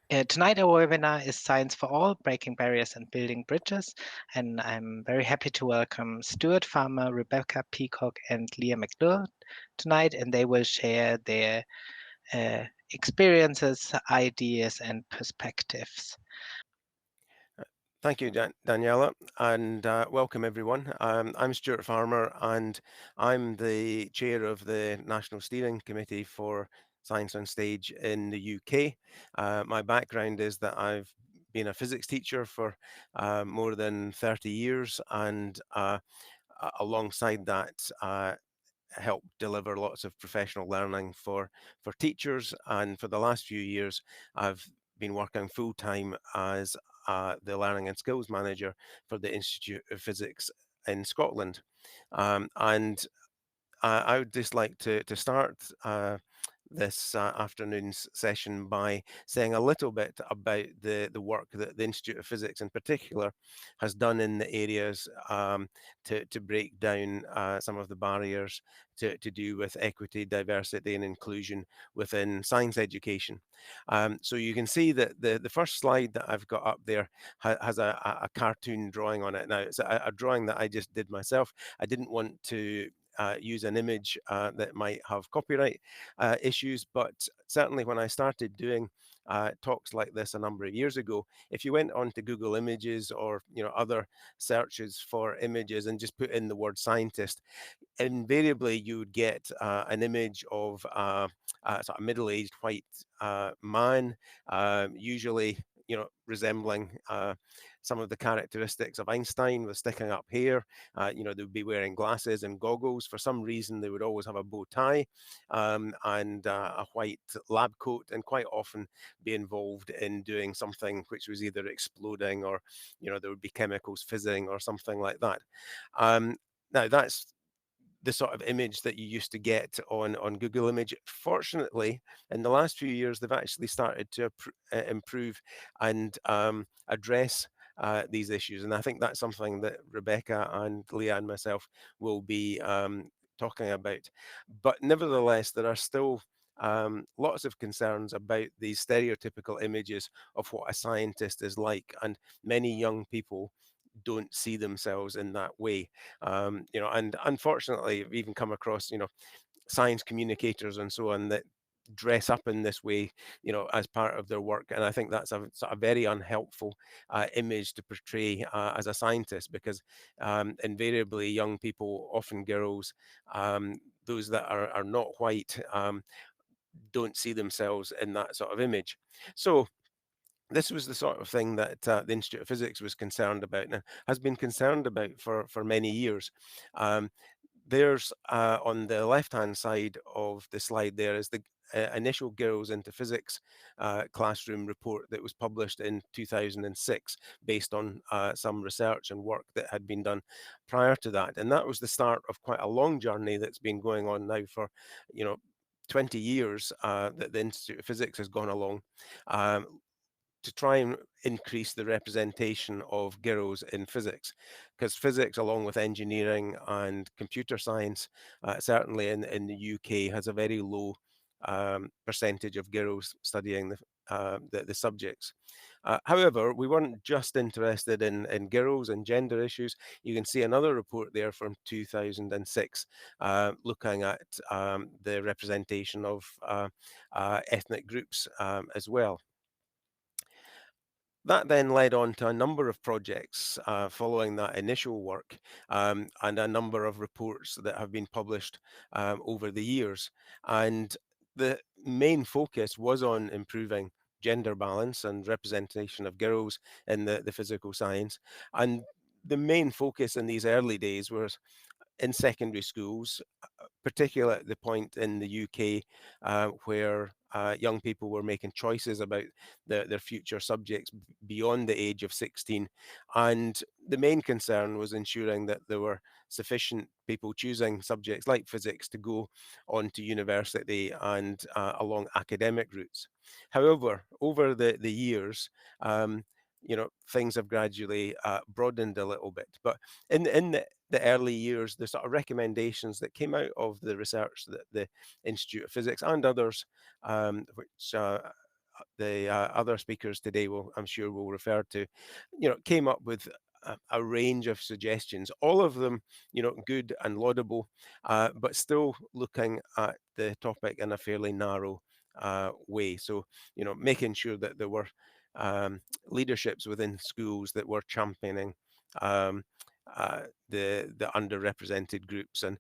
Tonight, our webinar is Science for All, Breaking Barriers and Building Bridges. And I'm very happy to welcome Stuart Farmer, Rebecca Peacock, and Leah McLeod tonight, and they will share their experiences, ideas, and perspectives. Thank you, Daniela, and welcome everyone. I'm Stuart Farmer, and I'm the chair of the National Steering Committee for Science on Stage in the UK. My background is that I've been a physics teacher for more than 30 years, and alongside that, help deliver lots of professional learning for teachers. And for the last few years, I've been working full time as the Learning and Skills Manager for the Institute of Physics in Scotland. And I would just like to start this afternoon's session by saying a little bit about the work that the Institute of Physics in particular has done in the areas to break down some of the barriers to do with equity, diversity and inclusion within science education. So you can see that the first slide that I've got up there has a cartoon drawing on it. Now, it's a drawing that I just did myself. I didn't want to use an image that might have copyright issues, but certainly when I started doing talks like this a number of years ago, if you went onto Google Images or other searches for images and just put in the word scientist, invariably you would get an image of a sort of middle-aged white man, usually resembling some of the characteristics of Einstein, with sticking up hair. They would be wearing glasses and goggles. For some reason, they would always have a bow tie and a white lab coat, and quite often be involved in doing something which was either exploding or, there would be chemicals fizzing or something like that. Now, that's the sort of image that you used to get on Google Image. Fortunately, in the last few years, they've actually started to improve and address these issues. And I think that's something that Rebecca and Leah and myself will be talking about. But nevertheless, there are still lots of concerns about these stereotypical images of what a scientist is like, and many young people don't see themselves in that way. And unfortunately, I've even come across, science communicators and so on that dress up in this way, as part of their work. And I think that's a sort of very unhelpful image to portray as a scientist, because invariably young people, often girls, those that are not white, don't see themselves in that sort of image. So this was the sort of thing that the Institute of Physics was concerned about, and has been concerned about for many years. Um, there's on the left-hand side of the slide, there is the initial Girls into Physics classroom report that was published in 2006, based on some research and work that had been done prior to that. And that was the start of quite a long journey that's been going on now for, 20 years, that the Institute of Physics has gone along. Um, to try and increase the representation of girls in physics, because physics, along with engineering and computer science, certainly in the UK, has a very low percentage of girls studying the subjects. However, we weren't just interested in girls and gender issues. You can see another report there from 2006 looking at the representation of ethnic groups as well. That then led on to a number of projects following that initial work, and a number of reports that have been published over the years. And the main focus was on improving gender balance and representation of girls in the physical science. And the main focus in these early days was in secondary schools, particularly at the point in the UK where young people were making choices about their future subjects beyond the age of 16. And the main concern was ensuring that there were sufficient people choosing subjects like physics to go on to university and along academic routes. However, over the years, things have gradually broadened a little bit. But in the early years, the sort of recommendations that came out of the research that the Institute of Physics and others, which other speakers today will, I'm sure, will refer to, came up with a range of suggestions, all of them, good and laudable, but still looking at the topic in a fairly narrow way. So, making sure that there were leaderships within schools that were championing um, the underrepresented groups, and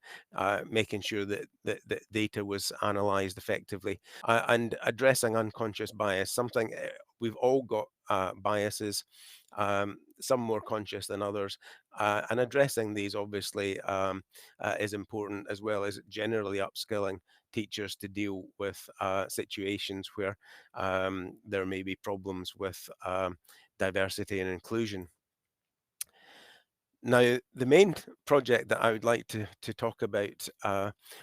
making sure that data was analysed effectively, and addressing unconscious bias. Something we've all got biases, some more conscious than others, and addressing these obviously is important, as well as generally upskilling teachers to deal with situations where there may be problems with diversity and inclusion. Now, the main project that I would like to talk about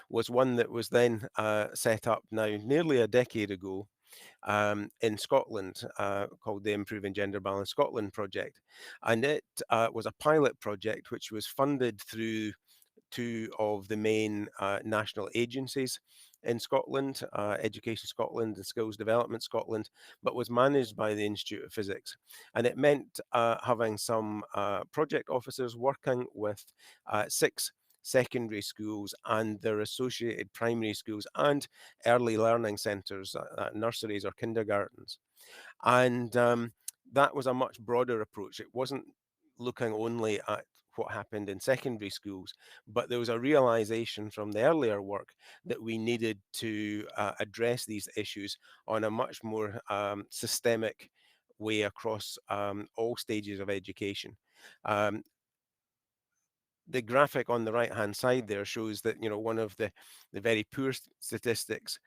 was one that was then set up now nearly a decade ago in Scotland, called the Improving Gender Balance Scotland project. And it was a pilot project which was funded through two of the main national agencies in Scotland, Education Scotland and Skills Development Scotland, but was managed by the Institute of Physics. And it meant having some project officers working with 6 secondary schools and their associated primary schools and early learning centres, nurseries or kindergartens. And that was a much broader approach. It wasn't looking only at what happened in secondary schools, but there was a realization from the earlier work that we needed to address these issues on a much more systemic way across all stages of education. Um, the graphic on the right hand side there shows that, one of the very poor statistics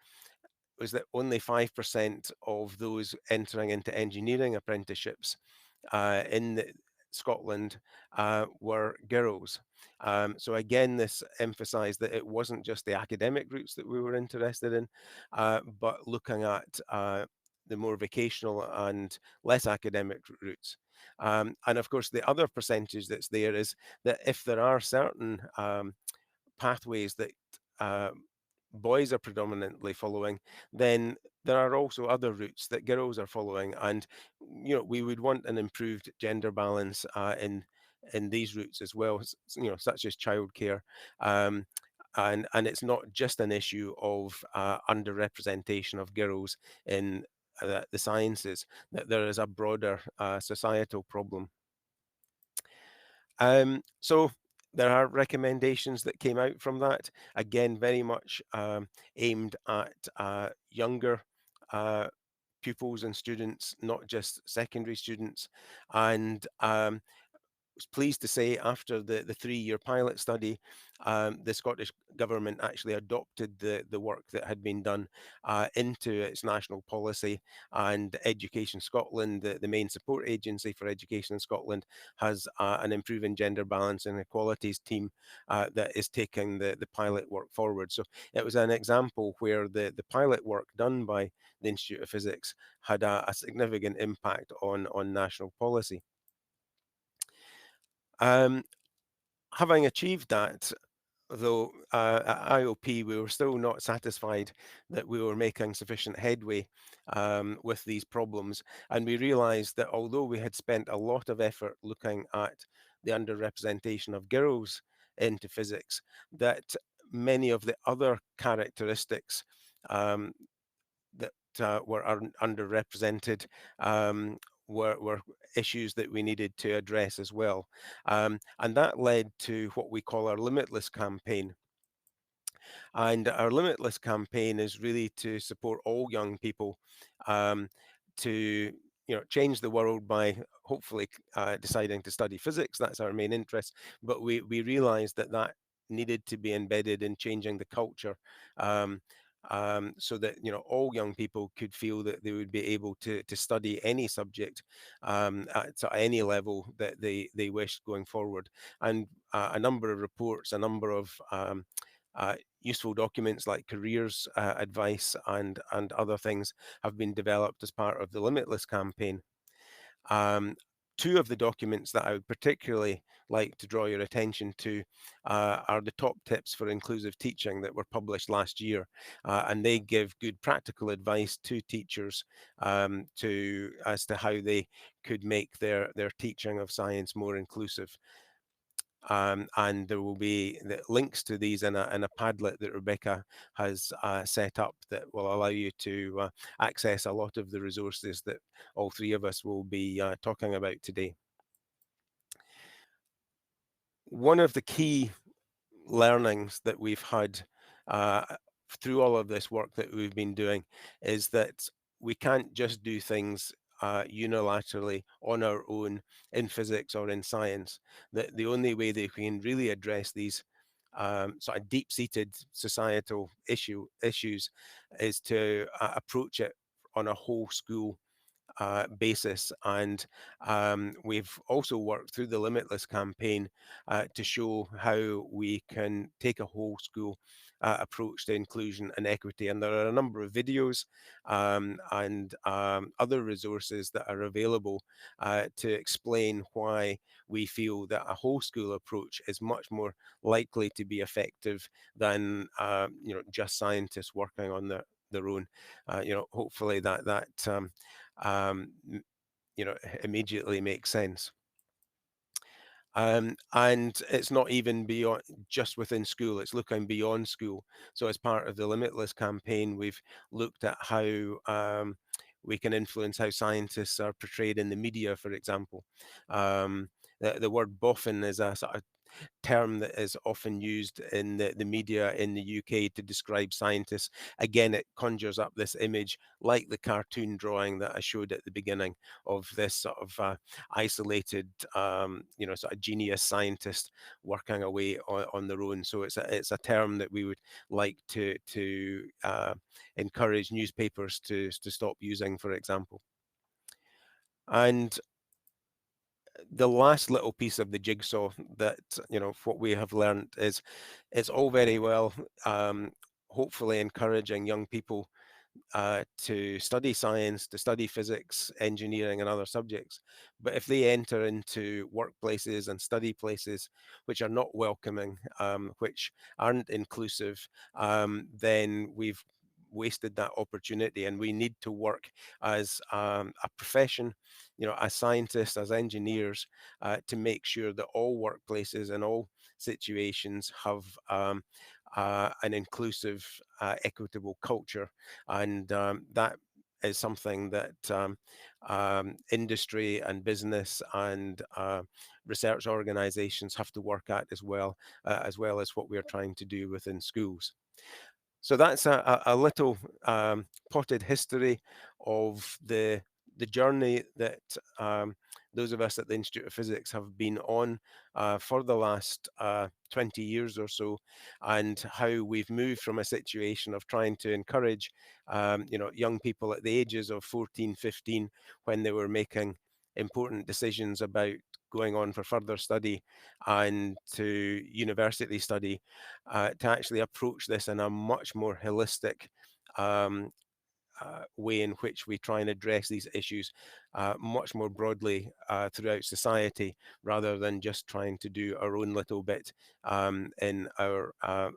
was that only 5% of those entering into engineering apprenticeships in Scotland were girls. So again, this emphasised that it wasn't just the academic routes that we were interested in, but looking at the more vocational and less academic routes. And of course, the other percentage that's there is that if there are certain pathways that uh, boys are predominantly following, then there are also other routes that girls are following, and we would want an improved gender balance in these routes as well, such as childcare. Um, and it's not just an issue of underrepresentation of girls in the sciences, that there is a broader societal problem. So there are recommendations that came out from that. Again, very much aimed at younger pupils and students, not just secondary students. And was pleased to say, after the 3-year pilot study, the Scottish Government actually adopted the work that had been done into its national policy, and Education Scotland, the main support agency for education in Scotland, has an Improving Gender Balance and Equalities team that is taking the pilot work forward. So it was an example where the pilot work done by the Institute of Physics had a significant impact on national policy. Um, Having achieved that, though, at IOP, we were still not satisfied that we were making sufficient headway with these problems. And we realized that although we had spent a lot of effort looking at the underrepresentation of girls into physics, that many of the other characteristics um, that were underrepresented um, were issues that we needed to address as well. And that led to what we call our Limitless campaign. And our Limitless campaign is really to support all young people to change the world by hopefully deciding to study physics. That's our main interest. But we realized that needed to be embedded in changing the culture. So that all young people could feel that they would be able to study any subject at any level that they wished going forward. And a number of reports, a number of useful documents like careers advice and other things have been developed as part of the Limitless campaign. Um, Two of the documents that I would particularly like to draw your attention to are the top tips for inclusive teaching that were published last year, and they give good practical advice to teachers as to how they could make their teaching of science more inclusive. And there will be the links to these in a Padlet that Rebecca has set up that will allow you to access a lot of the resources that all three of us will be talking about today. One of the key learnings that we've had uh, through all of this work that we've been doing is that we can't just do things unilaterally on our own in physics or in science. That the only way that we can really address these sort of deep-seated societal issues is to approach it on a whole school basis. And we've also worked through the Limitless campaign to show how we can take a whole school approach to inclusion and equity. And there are a number of videos and other resources that are available to explain why we feel that a whole school approach is much more likely to be effective than just scientists working on their own. Hopefully um, immediately makes sense. And it's not even beyond just within school, it's looking beyond school. So as part of the Limitless campaign, we've looked at how we can influence how scientists are portrayed in the media, for example. The word boffin is a sort of term that is often used in the media in the UK to describe scientists. Again, it conjures up this image like the cartoon drawing that I showed at the beginning of this sort of isolated, sort of genius scientist working away on their own. So it's a term that we would like to encourage newspapers to stop using, for example. And the last little piece of the jigsaw that what we have learned is it's all very well hopefully encouraging young people to study science, to study physics, engineering, and other subjects. But if they enter into workplaces and study places which are not welcoming, which aren't inclusive, then we've wasted that opportunity. And we need to work as a profession, as scientists, as engineers, to make sure that all workplaces and all situations have an inclusive, equitable culture. And that is something that industry and business and research organizations have to work at as well as what we're trying to do within schools. So that's a little potted history of the journey that those of us at the Institute of Physics have been on for the last 20 years or so, and how we've moved from a situation of trying to encourage young people at the ages of 14, 15, when they were making important decisions about going on for further study and to university study, to actually approach this in a much more holistic um, way in which we try and address these issues much more broadly throughout society, rather than just trying to do our own little bit in our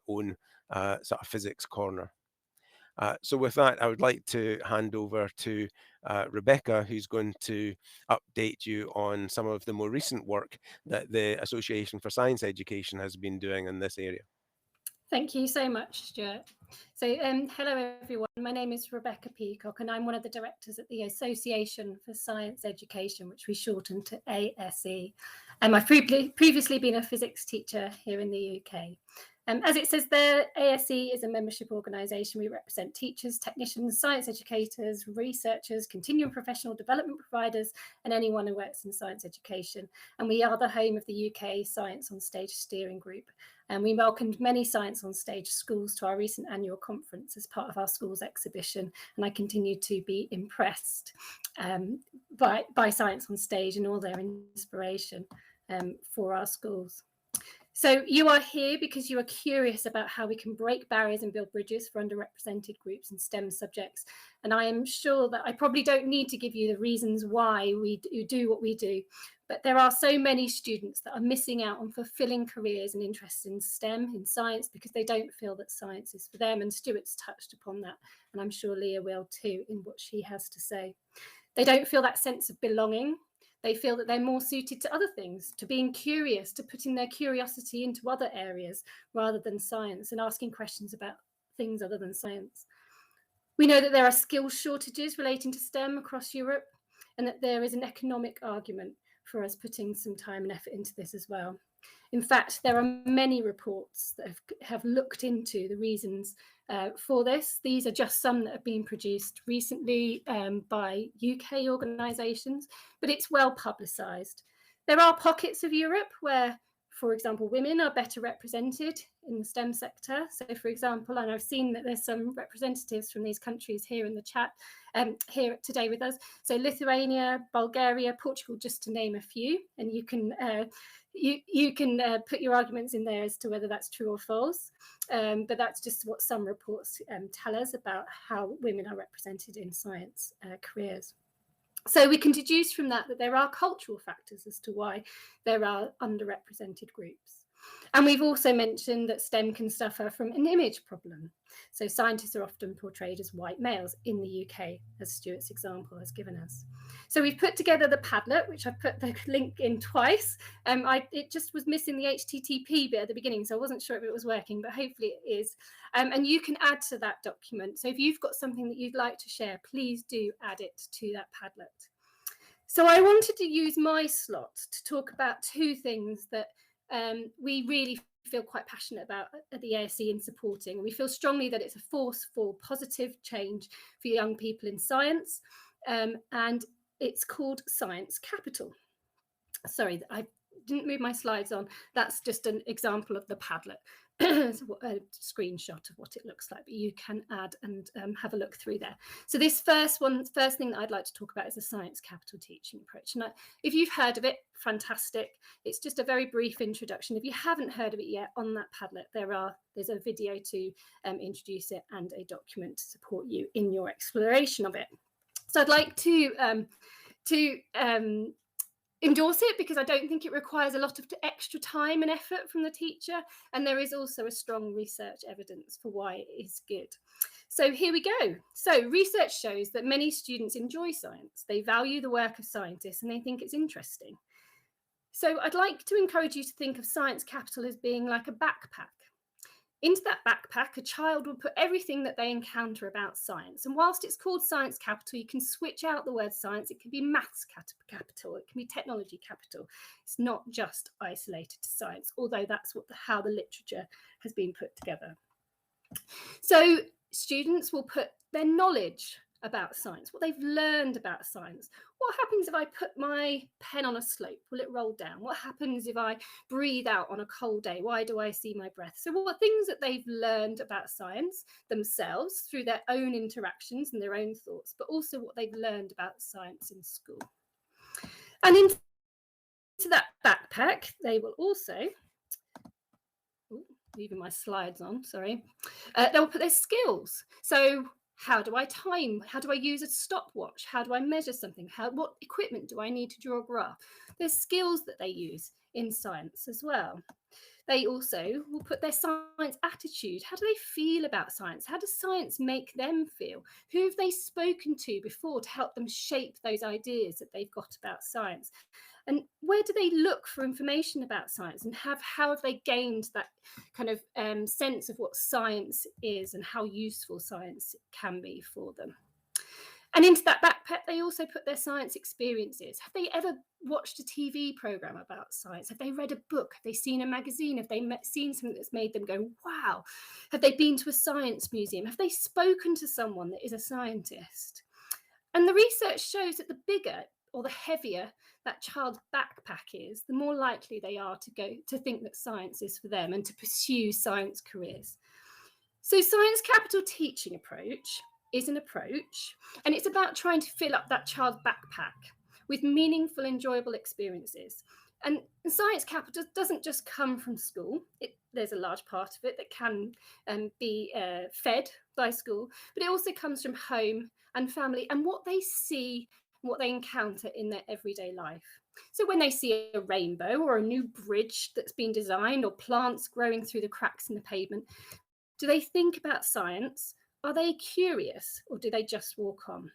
own sort of physics corner. So with that, I would like to hand over to Rebecca, who's going to update you on some of the more recent work that the Association for Science Education has been doing in this area. Thank you so much, Stuart. So hello, everyone. My name is Rebecca Peacock, and I'm one of the directors at the Association for Science Education, which we shorten to ASE. I've previously been a physics teacher here in the UK. As it says there, ASE is a membership organisation. We represent teachers, technicians, science educators, researchers, continuing professional development providers, and anyone who works in science education. And we are the home of the UK Science on Stage Steering Group. And we welcomed many Science on Stage schools to our recent annual conference as part of our schools exhibition. And I continue to be impressed by Science on Stage and all their inspiration for our schools. So you are here because you are curious about how we can break barriers and build bridges for underrepresented groups in STEM subjects. And I am sure that I probably don't need to give you the reasons why we do what we do, but there are so many students that are missing out on fulfilling careers and interests in STEM, in science, because they don't feel that science is for them. And Stuart's touched upon that, and I'm sure Leah will too in what she has to say. They don't feel that sense of belonging. They feel that they're more suited to other things, to being curious, to putting their curiosity into other areas rather than science and asking questions about things other than science. We know that there are skills shortages relating to STEM across Europe, and that there is an economic argument for us putting some time and effort into this as well. In fact, there are many reports that have looked into the reasons for this. These are just some that have been produced recently by UK organisations, but it's well publicised. There are pockets of Europe where, for example, women are better represented in the STEM sector. So, for example, and I've seen that there's some representatives from these countries here in the chat here today with us. So Lithuania, Bulgaria, Portugal, just to name a few, and you can put your arguments in there as to whether that's true or false. But that's just what some reports tell us about how women are represented in science careers. So we can deduce from that that there are cultural factors as to why there are underrepresented groups. And we've also mentioned that STEM can suffer from an image problem. So scientists are often portrayed as white males in the UK, as Stuart's example has given us. So we've put together the Padlet, which I've put the link in twice. It just was missing the HTTP bit at the beginning, so I wasn't sure if it was working, but hopefully it is. And you can add to that document. So if you've got something that you'd like to share, please do add it to that Padlet. So I wanted to use my slot to talk about two things that we really feel quite passionate about at the ASE in supporting. We feel strongly that it's a force for positive change for young people in science, and it's called Science Capital. Sorry, I didn't move my slides on. That's just an example of the Padlet. It's a screenshot of what it looks like, but you can add and have a look through there. So this first thing that I'd like to talk about is the Science Capital teaching approach. And if you've heard of it, fantastic. It's just a very brief introduction. If you haven't heard of it yet, on that Padlet, there's a video to introduce it and a document to support you in your exploration of it. So I'd like to endorse it because I don't think it requires a lot of extra time and effort from the teacher, and there is also a strong research evidence for why it is good. So here we go. So research shows that many students enjoy science. They value the work of scientists and they think it's interesting. So I'd like to encourage you to think of Science Capital as being like a backpack. Into that backpack, a child will put everything that they encounter about science. And whilst it's called Science Capital, you can switch out the word science. It can be maths capital, it can be technology capital. It's not just isolated to science, although that's how the literature has been put together. So students will put their knowledge about science, what they've learned about science. What happens if I put my pen on a slope? Will it roll down? What happens if I breathe out on a cold day? Why do I see my breath? So what things that they've learned about science themselves through their own interactions and their own thoughts, but also what they've learned about science in school. And into that backpack, they will also, leaving my slides on, sorry, they'll put their skills. So how do I time? How do I use a stopwatch? How do I measure something? What equipment do I need to draw a graph? There's skills that they use in science as well. They also will put their science attitude. How do they feel about science? How does science make them feel? Who have they spoken to before to help them shape those ideas that they've got about science? And where do they look for information about science, and how have they gained that kind of sense of what science is and how useful science can be for them? And into that backpack, they also put their science experiences. Have they ever watched a TV program about science? Have they read a book? Have they seen a magazine? Have they seen something that's made them go, wow? Have they been to a science museum? Have they spoken to someone that is a scientist? And the research shows that the bigger or the heavier that child's backpack is, the more likely they are to think that science is for them and to pursue science careers. So Science Capital teaching approach is an approach, and it's about trying to fill up that child's backpack with meaningful, enjoyable experiences. And science capital doesn't just come from school. There's a large part of it that can be fed by school, but it also comes from home and family and what they see, what they encounter in their everyday life. So when they see a rainbow or a new bridge that's been designed or plants growing through the cracks in the pavement, do they think about science? Are they curious, or do they just walk on?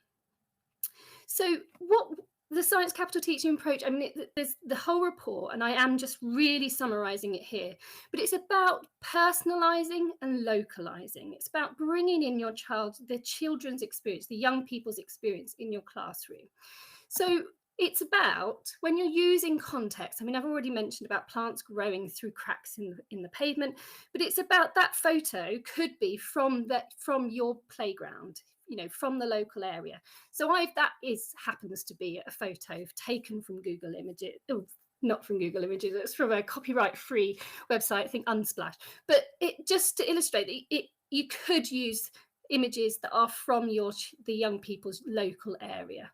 So what the science capital teaching approach, I mean, there's the whole report, and I am just really summarizing it here, but it's about personalizing and localizing. It's about bringing in the children's experience, the young people's experience in your classroom. So it's about, when you're using context, I mean, I've already mentioned about plants growing through cracks in the pavement, but it's about that photo could be from your playground, from the local area. So happens to be a photo taken from Google Images, not from Google Images, it's from a copyright-free website, I think Unsplash. But it just to illustrate that you could use images that are from the young people's local area.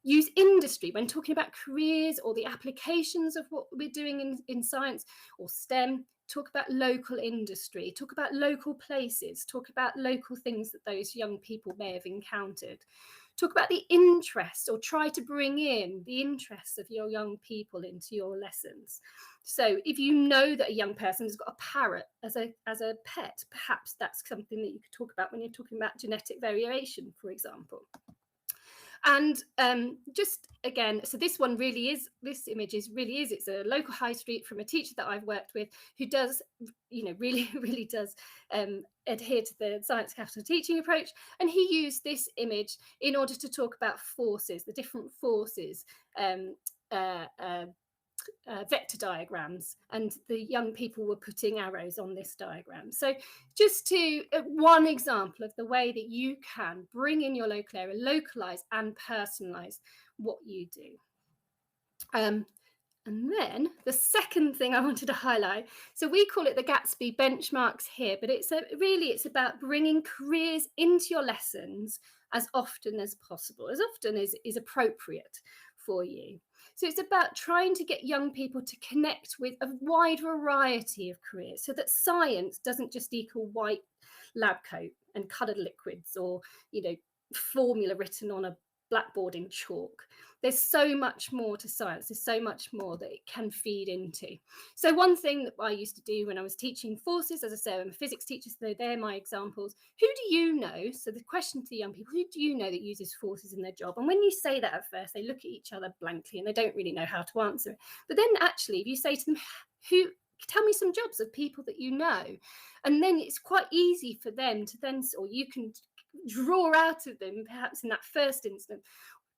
Use industry when talking about careers or the applications of what we're doing in science or STEM. Talk about local industry, talk about local places, talk about local things that those young people may have encountered. Talk about the interest, or try to bring in the interests of your young people into your lessons. So if you know that a young person has got a parrot as a pet, perhaps that's something that you could talk about when you're talking about genetic variation, for example. And just again, so this image is, it's a local high street from a teacher that I've worked with who does, really does adhere to the science capital teaching approach. And he used this image in order to talk about forces, the different forces, vector diagrams, and the young people were putting arrows on this diagram. So just one example of the way that you can bring in your local area, localize and personalize what you do. And then the second thing I wanted to highlight, so we call it the Gatsby benchmarks here, but it's about bringing careers into your lessons as often as possible, as often as is appropriate for you. So it's about trying to get young people to connect with a wide variety of careers, so that science doesn't just equal white lab coat and coloured liquids, or formula written on a blackboard in chalk. There's so much more to science. There's so much more that it can feed into. So one thing that I used to do when I was teaching forces, as I say, I'm a physics teacher, so they're my examples. Who do you know? So the question to the young people, who do you know that uses forces in their job? And when you say that at first, they look at each other blankly and they don't really know how to answer it. But then actually, if you say to them, tell me some jobs of people that you know, and then it's quite easy for them to then, or you can draw out of them, perhaps in that first instance,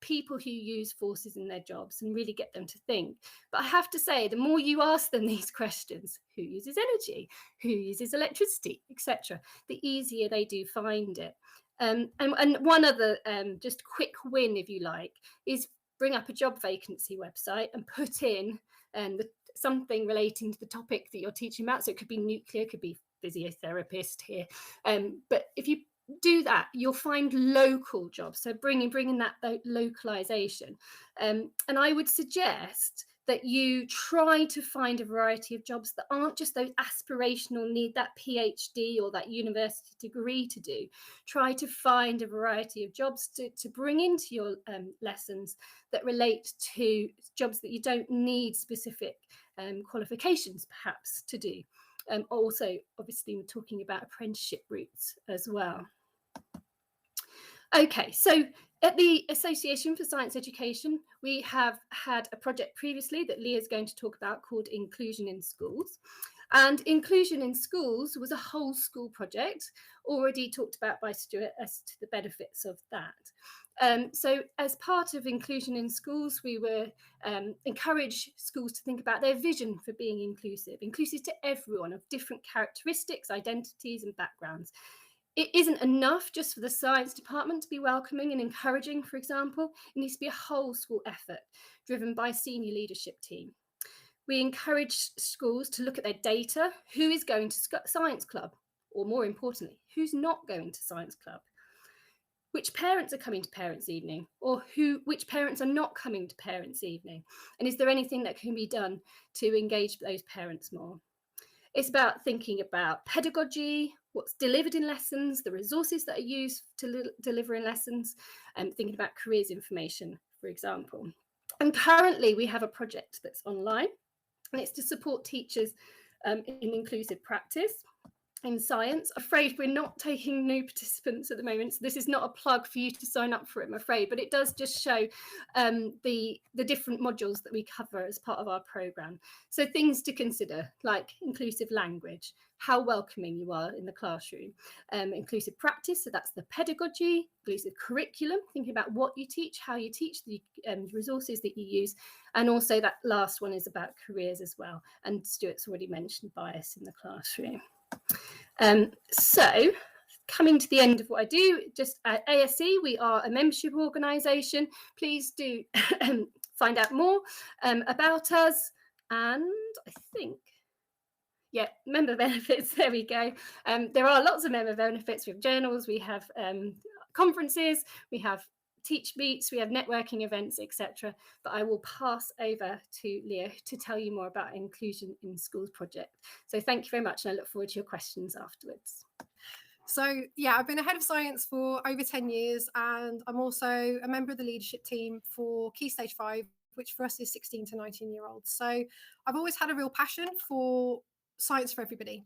people who use forces in their jobs, and really get them to think. But I have to say, the more you ask them these questions, who uses energy, who uses electricity, etc., the easier they do find it. And one other just quick win, if you like, is bring up a job vacancy website and put in something relating to the topic that you're teaching about. So it could be nuclear, it could be physiotherapist here. But if you do that, you'll find local jobs. So bringing that localization. And I would suggest that you try to find a variety of jobs that aren't just those aspirational, need that PhD or that university degree to do. Try to find a variety of jobs to bring into your lessons that relate to jobs that you don't need specific qualifications perhaps to do. Also, obviously, we're talking about apprenticeship routes as well. Okay, so at the Association for Science Education, we have had a project previously that Leah's going to talk about called Inclusion in Schools. And Inclusion in Schools was a whole school project, already talked about by Stuart as to the benefits of that. So as part of Inclusion in Schools, we were encourage schools to think about their vision for being inclusive to everyone of different characteristics, identities and backgrounds. It isn't enough just for the science department to be welcoming and encouraging, for example. It needs to be a whole school effort driven by a senior leadership team. We encourage schools to look at their data. Who is going to science club? Or more importantly, who's not going to science club? which parents are coming to parents' evening, or which parents are not coming to parents' evening? And is there anything that can be done to engage those parents more? It's about thinking about pedagogy, what's delivered in lessons, the resources that are used to deliver in lessons, and thinking about careers information, for example. And currently we have a project that's online, and it's to support teachers in inclusive practice in science. Afraid we're not taking new participants at the moment, so this is not a plug for you to sign up for it, I'm afraid, but it does just show the different modules that we cover as part of our programme. So things to consider, like inclusive language, how welcoming you are in the classroom, inclusive practice, so that's the pedagogy, inclusive curriculum, thinking about what you teach, how you teach, the resources that you use, and also that last one is about careers as well, and Stuart's already mentioned bias in the classroom. So coming to the end of what I do, just at ASE, we are a membership organisation. Please do find out more about us. And I think, yeah, member benefits, there we go. There are lots of member benefits. We have journals, we have conferences, we have teach meets, we have networking events, etc. But I will pass over to Leah to tell you more about Inclusion in Schools project. So thank you very much, and I look forward to your questions afterwards. So yeah, I've been a head of science for over 10 years, and I'm also a member of the leadership team for Key Stage 5, which for us is 16 to 19-year-olds. So I've always had a real passion for science for everybody.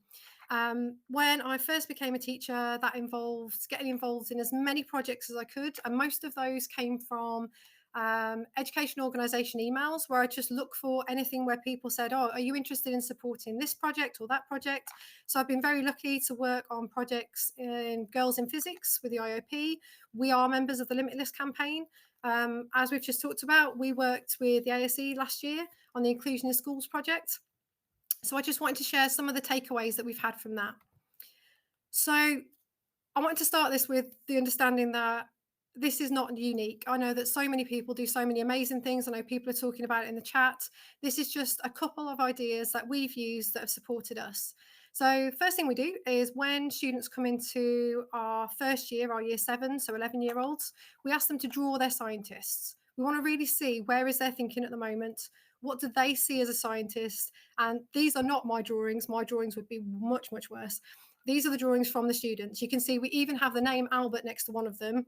When I first became a teacher, that involved getting involved in as many projects as I could, and most of those came from education organisation emails, where I just look for anything where people said, oh, are you interested in supporting this project or that project? So I've been very lucky to work on projects in Girls in Physics with the IOP. We are members of the Limitless campaign. As we've just talked about, we worked with the ASE last year on the Inclusion in Schools project. So I just wanted to share some of the takeaways that we've had from that. So I wanted to start this with the understanding that this is not unique. I know that so many people do so many amazing things. I know people are talking about it in the chat. This is just a couple of ideas that we've used that have supported us. So first thing we do is when students come into our first year, our year 7, so 11-year-olds, we ask them to draw their scientists. We want to really see where is their thinking at the moment. What do they see as a scientist? And these are not my drawings. My drawings would be much, much worse. These are the drawings from the students. You can see we even have the name Albert next to one of them.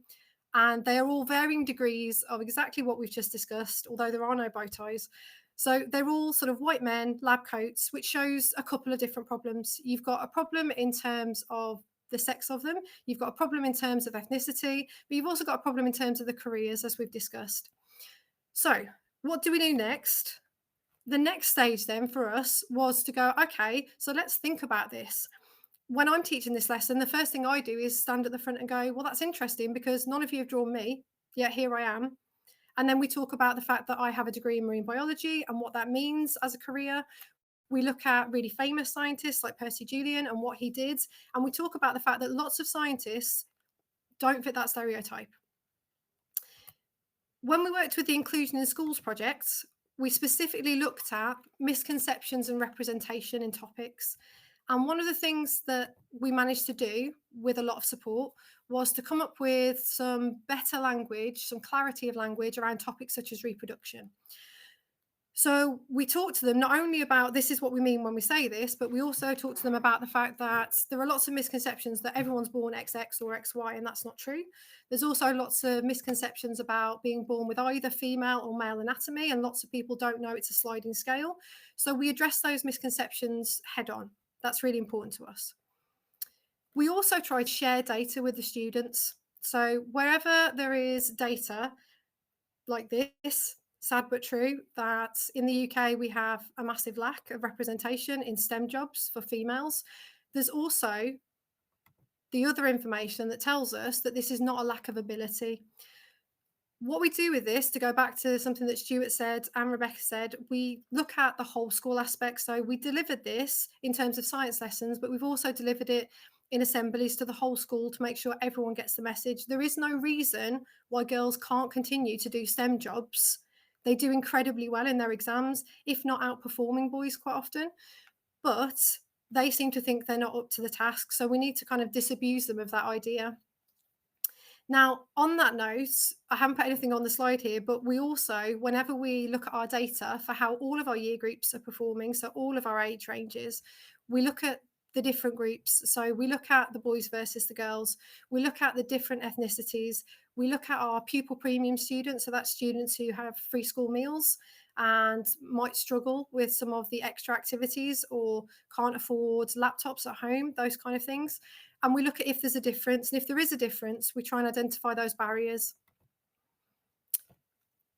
And they are all varying degrees of exactly what we've just discussed, although there are no bow ties. So they're all sort of white men, lab coats, which shows a couple of different problems. You've got a problem in terms of the sex of them. You've got a problem in terms of ethnicity, but you've also got a problem in terms of the careers, as we've discussed. So what do we do next? The next stage then for us was to go, okay, so let's think about this. When I'm teaching this lesson, the first thing I do is stand at the front and go, well, that's interesting because none of you have drawn me, yet here I am. And then we talk about the fact that I have a degree in marine biology and what that means as a career. We look at really famous scientists like Percy Julian and what he did. And we talk about the fact that lots of scientists don't fit that stereotype. When we worked with the Inclusion in Schools projects, we specifically looked at misconceptions and representation in topics. And one of the things that we managed to do with a lot of support was to come up with some better language, some clarity of language around topics such as reproduction. So we talked to them not only about this is what we mean when we say this, but we also talked to them about the fact that there are lots of misconceptions that everyone's born XX or XY, and that's not true. There's also lots of misconceptions about being born with either female or male anatomy, and lots of people don't know it's a sliding scale. So we address those misconceptions head on. That's really important to us. We also try to share data with the students. So wherever there is data like this, sad but true, that in the UK we have a massive lack of representation in STEM jobs for females. There's also the other information that tells us that this is not a lack of ability. What we do with this, to go back to something that Stuart said and Rebecca said, we look at the whole school aspect. So we delivered this in terms of science lessons, but we've also delivered it in assemblies to the whole school to make sure everyone gets the message. There is no reason why girls can't continue to do STEM jobs. They do incredibly well in their exams, if not outperforming boys quite often, but they seem to think they're not up to the task. So we need to kind of disabuse them of that idea. Now, on that note, I haven't put anything on the slide here, but we also, whenever we look at our data for how all of our year groups are performing, so all of our age ranges, we look at the different groups. So we look at the boys versus the girls, we look at the different ethnicities, we look at our pupil premium students, so that's students who have free school meals and might struggle with some of the extra activities or can't afford laptops at home, those kind of things. And we look at if there's a difference. And if there is a difference, we try and identify those barriers.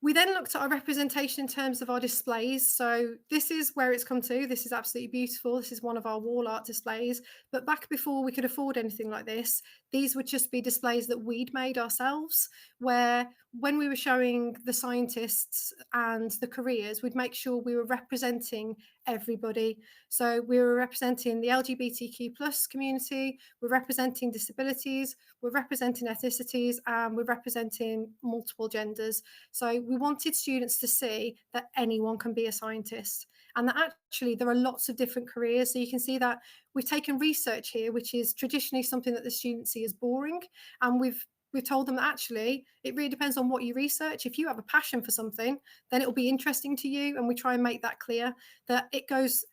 We then looked at our representation in terms of our displays. So this is where it's come to. This is absolutely beautiful. This is one of our wall art displays. But back before we could afford anything like this, these would just be displays that we'd made ourselves, where when we were showing the scientists and the careers, we'd make sure we were representing everybody. So we were representing the LGBTQ plus community, we're representing disabilities, we're representing ethnicities, and we're representing multiple genders. So we wanted students to see that anyone can be a scientist, and that actually there are lots of different careers. So you can see that we've taken research here, which is traditionally something that the students see as boring, and we've told them that actually it really depends on what you research. If you have a passion for something, then it'll be interesting to you, and we try and make that clear, that it goes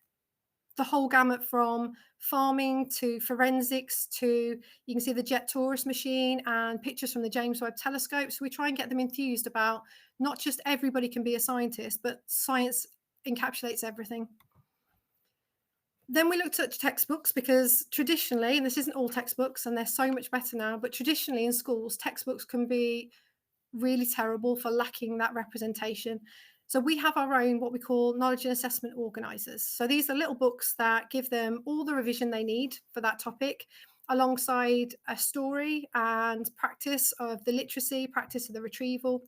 the whole gamut from farming to forensics to, you can see the jet tourist machine and pictures from the James Webb Telescope. So we try and get them enthused about not just everybody can be a scientist, but science encapsulates everything. Then we looked at textbooks, because traditionally, and this isn't all textbooks and they're so much better now, but traditionally in schools, textbooks can be really terrible for lacking that representation. So we have our own, what we call knowledge and assessment organisers. So these are little books that give them all the revision they need for that topic, alongside a story and practice of the literacy, practice of the retrieval.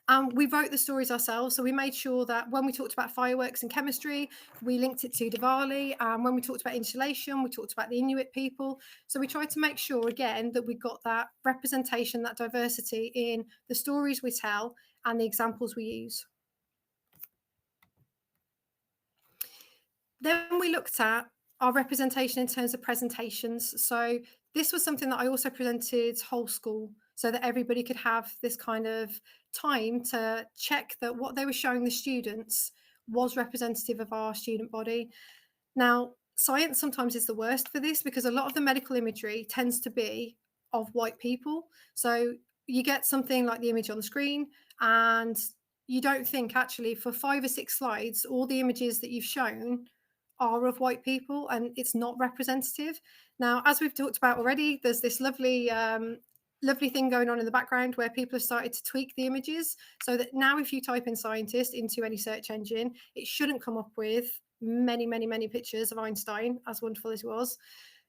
And we wrote the stories ourselves. So we made sure that when we talked about fireworks and chemistry, we linked it to Diwali. And when we talked about insulation, we talked about the Inuit people. So we tried to make sure, again, that we got that representation, that diversity in the stories we tell and the examples we use. Then we looked at our representation in terms of presentations. So this was something that I also presented whole school, so that everybody could have this kind of time to check that what they were showing the students was representative of our student body. Now, science sometimes is the worst for this, because a lot of the medical imagery tends to be of white people. So you get something like the image on the screen, and you don't think actually for 5 or 6 slides, all the images that you've shown are of white people, and it's not representative. Now, as we've talked about already, there's this lovely thing going on in the background where people have started to tweak the images, so that now if you type in scientist into any search engine, it shouldn't come up with many pictures of Einstein, as wonderful as he was.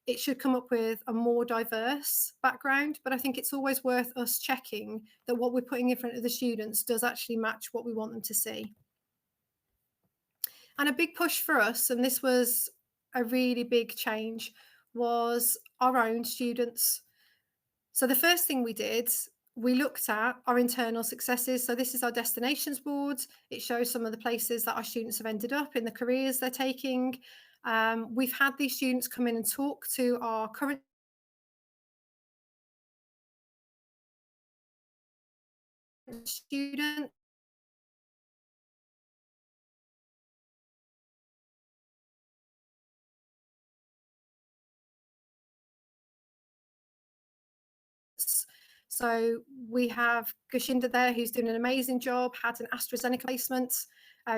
It should come up with a more diverse background, but I think it's always worth us checking that what we're putting in front of the students does actually match what we want them to see. And a big push for us, and this was a really big change, was our own students. So the first thing we did, we looked at our internal successes. So this is our destinations board. It shows some of the places that our students have ended up in, the careers they're taking. We've had these students come in and talk to our current students. So we have Gushinda there, who's doing an amazing job, had an AstraZeneca placement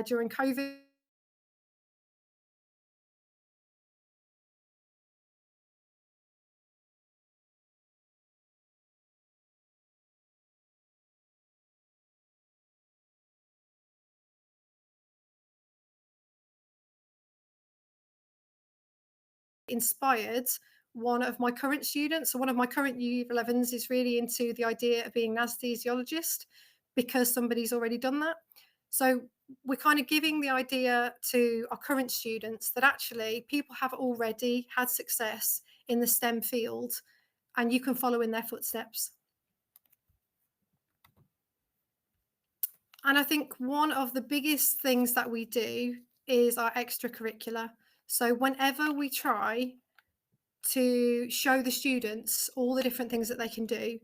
during COVID. Inspired one of my current students. So one of my current U11s is really into the idea of being an anesthesiologist, because somebody's already done that. So we're kind of giving the idea to our current students that actually people have already had success in the STEM field, and you can follow in their footsteps. And I think one of the biggest things that we do is our extracurricular. So whenever we try to show the students all the different things that they can do,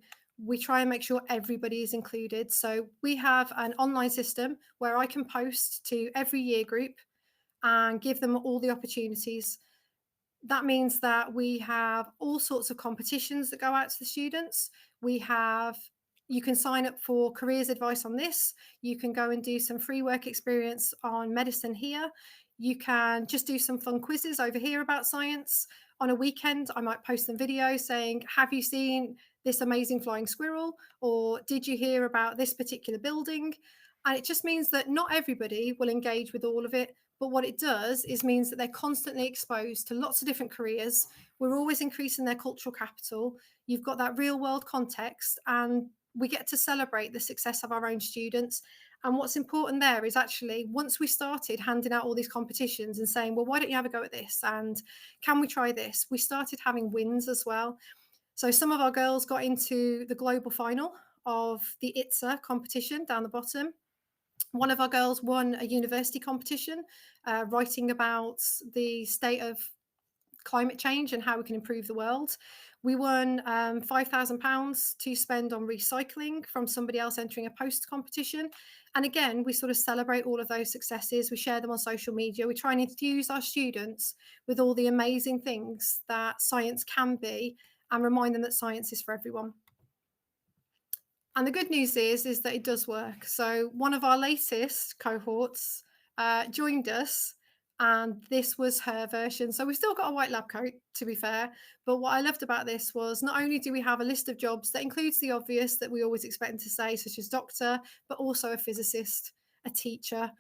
we try and make sure everybody is included. So we have an online system where I can post to every year group and give them all the opportunities. That means that we have all sorts of competitions that go out to the students. You can sign up for careers advice on this. You can go and do some free work experience on medicine here. You can just do some fun quizzes over here about science. On a weekend, I might post some videos saying, have you seen this amazing flying squirrel? Or did you hear about this particular building? And it just means that not everybody will engage with all of it. But what it does is means that they're constantly exposed to lots of different careers. We're always increasing their cultural capital. You've got that real world context, and we get to celebrate the success of our own students. And what's important there is actually, once we started handing out all these competitions and saying, well, why don't you have a go at this? And can we try this? We started having wins as well. So some of our girls got into the global final of the ITSA competition down the bottom. One of our girls won a university competition, writing about the state of climate change and how we can improve the world. We won £5,000 to spend on recycling from somebody else entering a post competition. And again, we sort of celebrate all of those successes. We share them on social media. We try and infuse our students with all the amazing things that science can be and remind them that science is for everyone. And the good news is that it does work. So one of our latest cohorts joined us, and this was her version. So we've still got a white lab coat, to be fair. But what I loved about this was not only do we have a list of jobs that includes the obvious that we always expect them to say, such as doctor, but also a physicist, a teacher,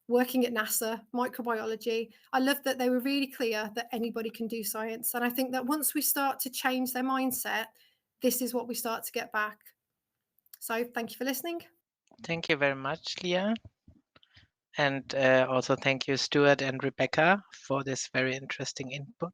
working at NASA, microbiology. I love that they were really clear that anybody can do science. And I think that once we start to change their mindset, this is what we start to get back. So thank you for listening. Thank you very much, Leah. And also thank you, Stuart and Rebecca, for this very interesting input.